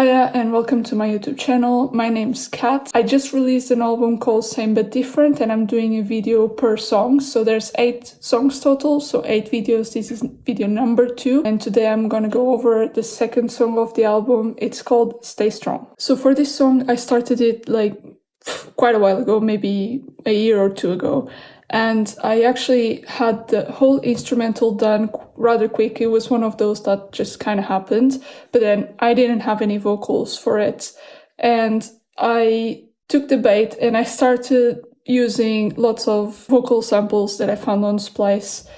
Hiya and welcome to my YouTube channel. My name's Kat. I just released an album called Same But Different and I'm doing a video per song. So there's 8 songs total, so 8 videos. This is video number 2. And today I'm gonna go over the second song of the album. It's called Stay Strong. So for this song, I started it like quite a while ago, maybe a year or two ago. And I actually had the whole instrumental done rather quick. It was one of those that just kind of happened. But then I didn't have any vocals for it. And I took the bait and I started using lots of vocal samples that I found on Splice.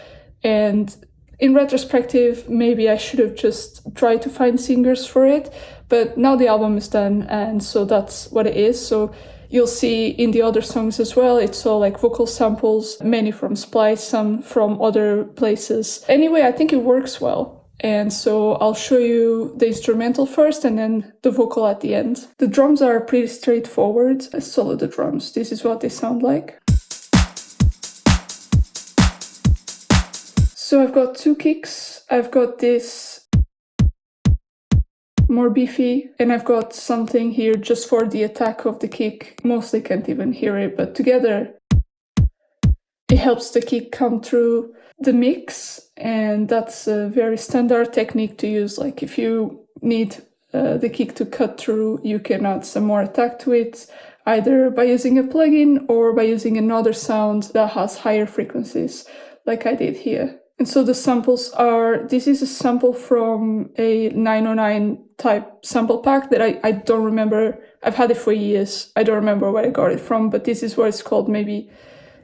And in retrospective, maybe I should have just tried to find singers for it. But now the album is done, and so that's what it is. So you'll see in the other songs as well, it's all like vocal samples, many from Splice, some from other places. Anyway, I think it works well. And so I'll show you the instrumental first and then the vocal at the end. The drums are pretty straightforward. Solo the drums. This is what they sound like. So I've got 2 kicks. I've got this more beefy, and I've got something here just for the attack of the kick. Mostly can't even hear it, but together it helps the kick come through the mix, and that's a very standard technique to use. Like if you need the kick to cut through, you can add some more attack to it, either by using a plugin or by using another sound that has higher frequencies, like I did here. And so the samples are, this is a sample from a 909 type sample pack that I don't remember. I've had it for years. I don't remember where I got it from, but this is what it's called. Maybe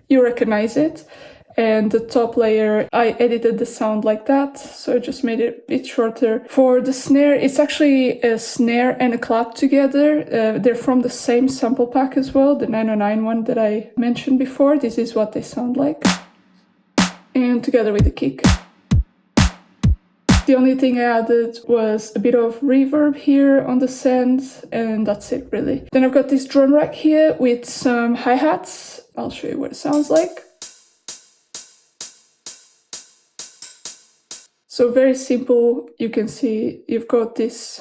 you recognize it. And the top layer, I edited the sound like that. So I just made it a bit shorter. For the snare, it's actually a snare and a clap together. They're from the same sample pack as well, the 909 one that I mentioned before. This is what they sound like. And together with the kick. The only thing I added was a bit of reverb here on the send, and that's it really. Then I've got this drum rack here with some hi-hats. I'll show you what it sounds like. So very simple. You can see you've got this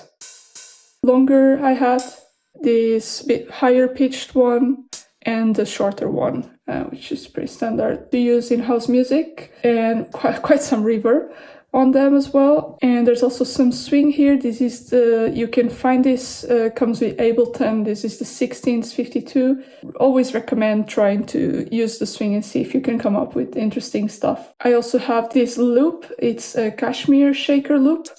longer hi-hat, this bit higher pitched one, and the shorter one, which is pretty standard to use in house music, and quite some reverb on them as well. And there's also some swing here. This is you can find this, comes with Ableton. This is the 1652. Always recommend trying to use the swing and see if you can come up with interesting stuff. I also have this loop. It's a Kashmir shaker loop.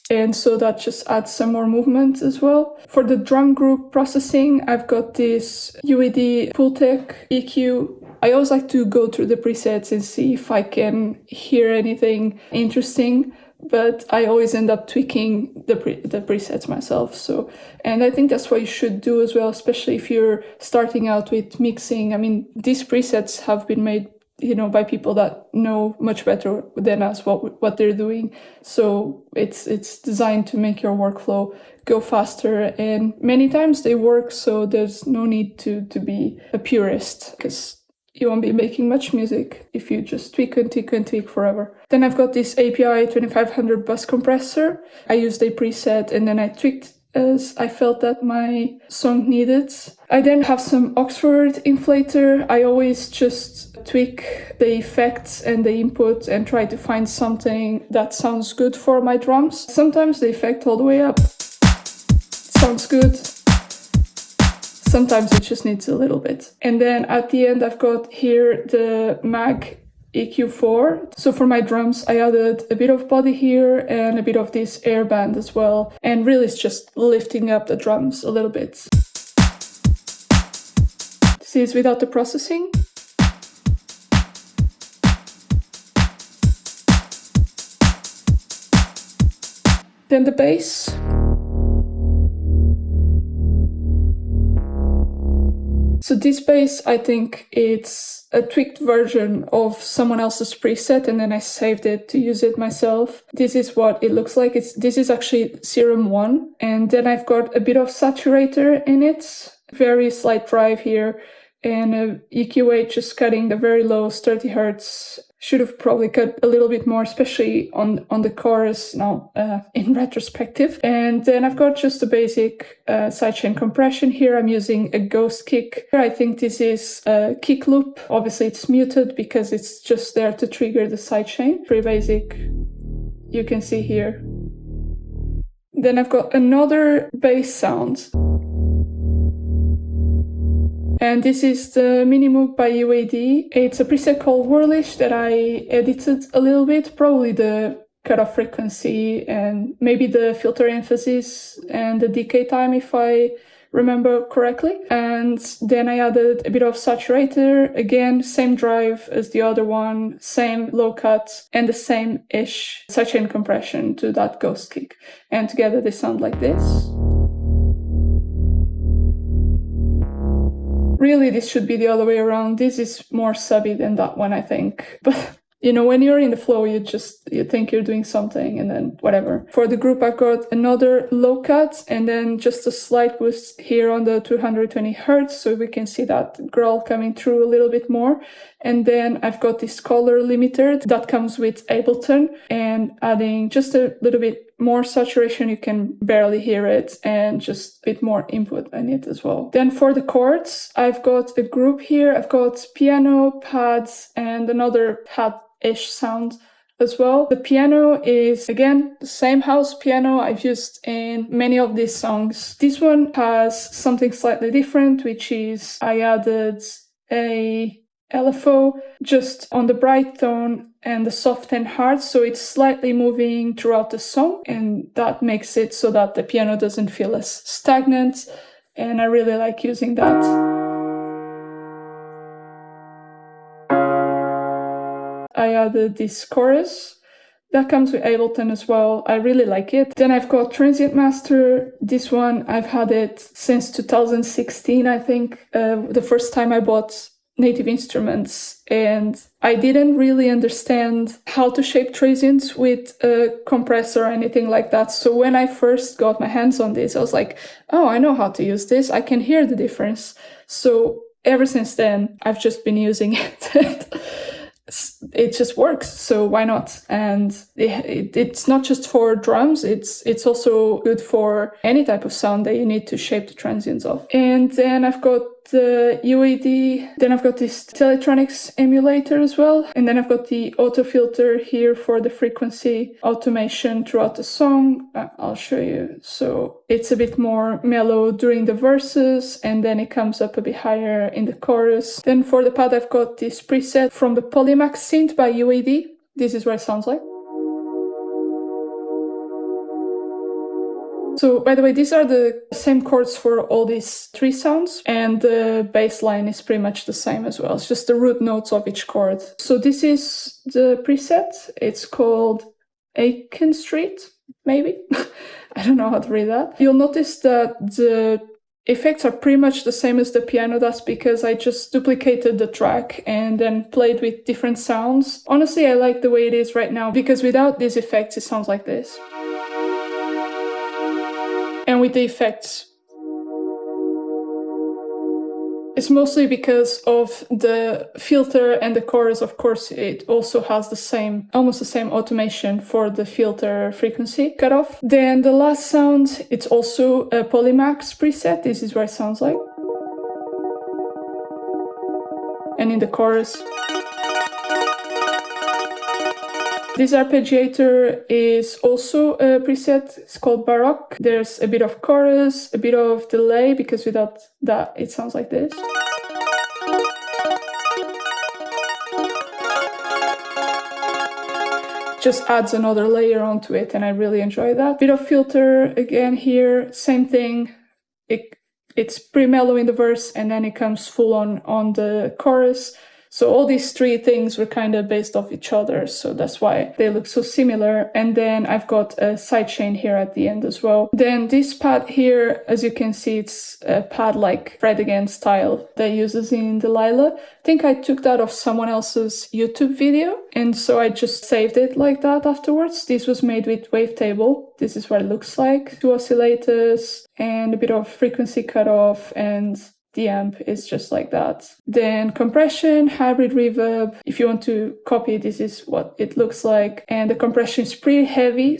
And so that just adds some more movement as well. For the drum group processing, I've got this UED Pultec EQ. I always like to go through the presets and see if I can hear anything interesting, but I always end up tweaking the presets myself. So, and I think that's what you should do as well, especially if you're starting out with mixing. I mean, these presets have been made, by people that know much better than us what they're doing. So it's designed to make your workflow go faster, and many times they work, so there's no need to be a purist, because you won't be making much music if you just tweak and tweak and tweak forever. Then I've got this API 2500 bus compressor. I used a preset and then I tweaked as I felt that my song needed. I then have some Oxford inflator. I always just tweak the effects and the input and try to find something that sounds good for my drums. Sometimes the effect all the way up sounds good. Sometimes it just needs a little bit. And then at the end, I've got here the Mag EQ4. So for my drums, I added a bit of body here and a bit of this air band as well. And really it's just lifting up the drums a little bit. This is without the processing. Then the bass. So this bass, I think it's a tweaked version of someone else's preset, and then I saved it to use it myself. This is what it looks like. This is actually Serum 1. And then I've got a bit of saturator in it, very slight drive here, and a EQ8 just cutting the very low 30 Hz Should have probably cut a little bit more, especially on the chorus now in retrospective. And then I've got just a basic sidechain compression here. I'm using a ghost kick. I think this is a kick loop. Obviously it's muted because it's just there to trigger the sidechain. Pretty basic, you can see here. Then I've got another bass sound. And this is the Minimoog by UAD. It's a preset called Whirlish that I edited a little bit, probably the cutoff frequency and maybe the filter emphasis and the decay time if I remember correctly. And then I added a bit of saturator, again, same drive as the other one, same low cut and the same-ish sidechain compression to that ghost kick. And together they sound like this. Really, this should be the other way around. This is more subby than that one, I think. But, you know, when you're in the flow, you think you're doing something and then whatever. For the group, I've got another low cut and then just a slight boost here on the 220 hertz. So we can see that growl coming through a little bit more. And then I've got this color limiter that comes with Ableton and adding just a little bit more saturation, you can barely hear it, and just a bit more input in it as well. Then for the chords, I've got a group here. I've got piano, pads, and another pad-ish sound as well. The piano is, again, the same house piano I've used in many of these songs. This one has something slightly different, which is I added a LFO just on the bright tone and the soft and hard, so it's slightly moving throughout the song, and that makes it so that the piano doesn't feel as stagnant, and I really like using that. I added this chorus that comes with Ableton as well. I really like it. Then I've got Transient Master. This one I've had it since 2016, I think, the first time I bought Native Instruments, and I didn't really understand how to shape transients with a compressor or anything like that. So when I first got my hands on this, I was like, oh, I know how to use this. I can hear the difference. So ever since then, I've just been using it. It just works, so why not? And it's not just for drums, it's also good for any type of sound that you need to shape the transients of. And then I've got the UAD, then I've got this Teletronics emulator as well, and then I've got the auto filter here for the frequency automation throughout the song. I'll show you. So it's a bit more mellow during the verses, and then it comes up a bit higher in the chorus. Then for the pad, I've got this preset from the Polymax synth by UAD. This is what it sounds like. So, by the way, these are the same chords for all these three sounds, and the bass line is pretty much the same as well. It's just the root notes of each chord. So this is the preset. It's called Aiken Street, maybe? I don't know how to read that. You'll notice that the effects are pretty much the same as the piano. That's because I just duplicated the track and then played with different sounds. Honestly, I like the way it is right now, because without these effects, it sounds like this. And with the effects, it's mostly because of the filter and the chorus. Of course, it also has almost the same automation for the filter frequency cutoff. Then the last sound, it's also a Polymax preset. This is what it sounds like. And in the chorus, this arpeggiator is also a preset. It's called Baroque. There's a bit of chorus, a bit of delay, because without that, it sounds like this. Just adds another layer onto it, and I really enjoy that. Bit of filter again here, same thing. It's pretty mellow in the verse, and then it comes full on the chorus. So all these three things were kind of based off each other, so that's why they look so similar. And then I've got a sidechain here at the end as well. Then this pad here, as you can see, it's a pad like Fred Again style that uses in Delilah. I think I took that off someone else's YouTube video, and so I just saved it like that afterwards. This was made with Wavetable. This is what it looks like. 2 oscillators and a bit of frequency cutoff and the amp is just like that. Then compression, hybrid reverb. If you want to copy, this is what it looks like. And the compression is pretty heavy.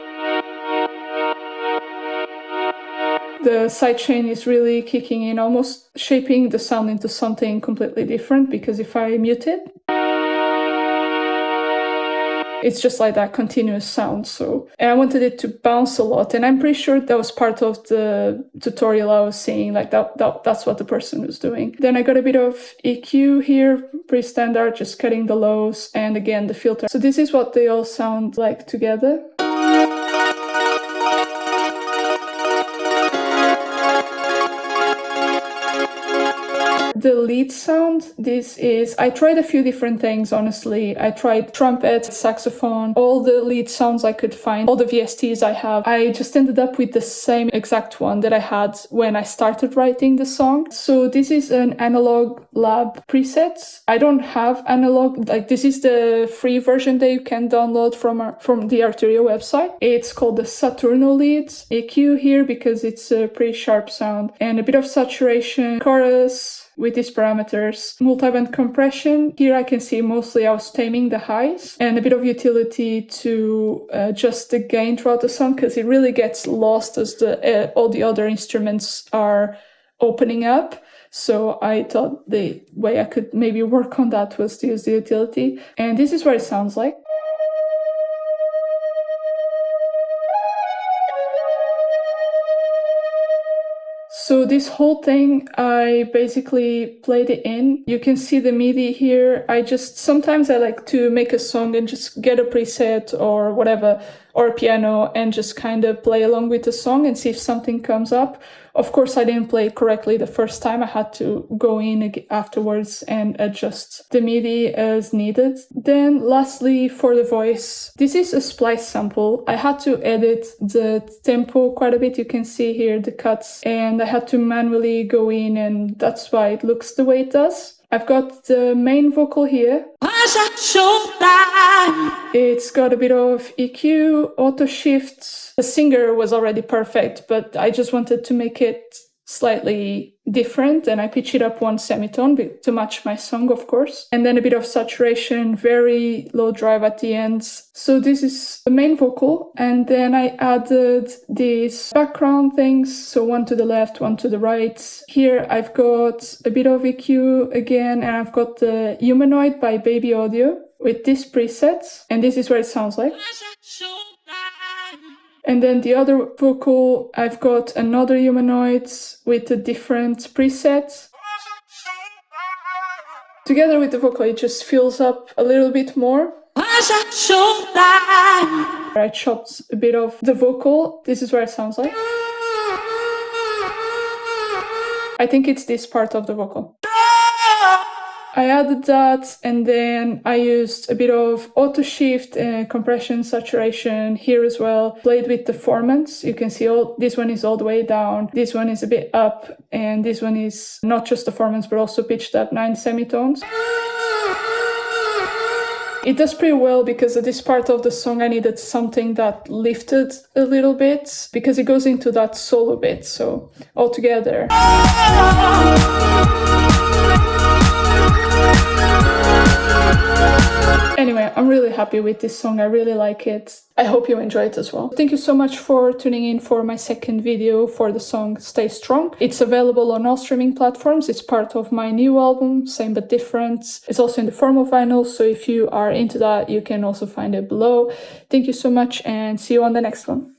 The sidechain is really kicking in, almost shaping the sound into something completely different, because if I mute it, it's just like that continuous sound. And I wanted it to bounce a lot, and I'm pretty sure that was part of the tutorial I was seeing, like that's what the person was doing. Then I got a bit of EQ here, pretty standard, just cutting the lows, and again the filter. So this is what they all sound like together. The lead sound, I tried a few different things, honestly. I tried trumpet, saxophone, all the lead sounds I could find, all the VSTs I have. I just ended up with the same exact one that I had when I started writing the song. So this is an Analog Lab preset. I don't have analog, like this is the free version that you can download from the Arturia website. It's called the Saturno lead. EQ here because it's a pretty sharp sound, and a bit of saturation, chorus, with these parameters. Multiband compression, here I can see mostly I was taming the highs, and a bit of utility to adjust the gain throughout the song, because it really gets lost as all the other instruments are opening up. So I thought the way I could maybe work on that was to use the utility. And this is what it sounds like. So this whole thing, I basically played it in. You can see the MIDI here. Sometimes I like to make a song and just get a preset or whatever, or a piano, and just kind of play along with the song and see if something comes up. Of course, I didn't play correctly the first time. I had to go in afterwards and adjust the MIDI as needed. Then lastly, for the voice, this is a splice sample. I had to edit the tempo quite a bit. You can see here the cuts, and I had to manually go in, and that's why it looks the way it does. I've got the main vocal here. It's got a bit of EQ, auto shifts. The singer was already perfect, but I just wanted to make it slightly different, and I pitch it up one semitone to match my song, of course. And then a bit of saturation, very low drive at the ends. So this is the main vocal, and then I added these background things, so one to the left, one to the right. Here I've got a bit of EQ again, and I've got the Humanoid by Baby Audio with this preset, and this is what it sounds like. And then the other vocal, I've got another Humanoid with a different preset. Together with the vocal, it just fills up a little bit more. I chopped a bit of the vocal. This is what it sounds like. I think it's this part of the vocal. I added that, and then I used a bit of auto shift, compression, saturation here as well. Played with the formants. You can see this one is all the way down, this one is a bit up, and this one is not just the formants but also pitched up 9 semitones. It does pretty well because at this part of the song I needed something that lifted a little bit, because it goes into that solo bit, so all together. Anyway, I'm really happy with this song. I really like it. I hope you enjoy it as well. Thank you so much for tuning in for my second video for the song Stay Strong. It's available on all streaming platforms. It's part of my new album, Same But Different. It's also in the form of vinyl, so if you are into that, you can also find it below. Thank you so much, and see you on the next one.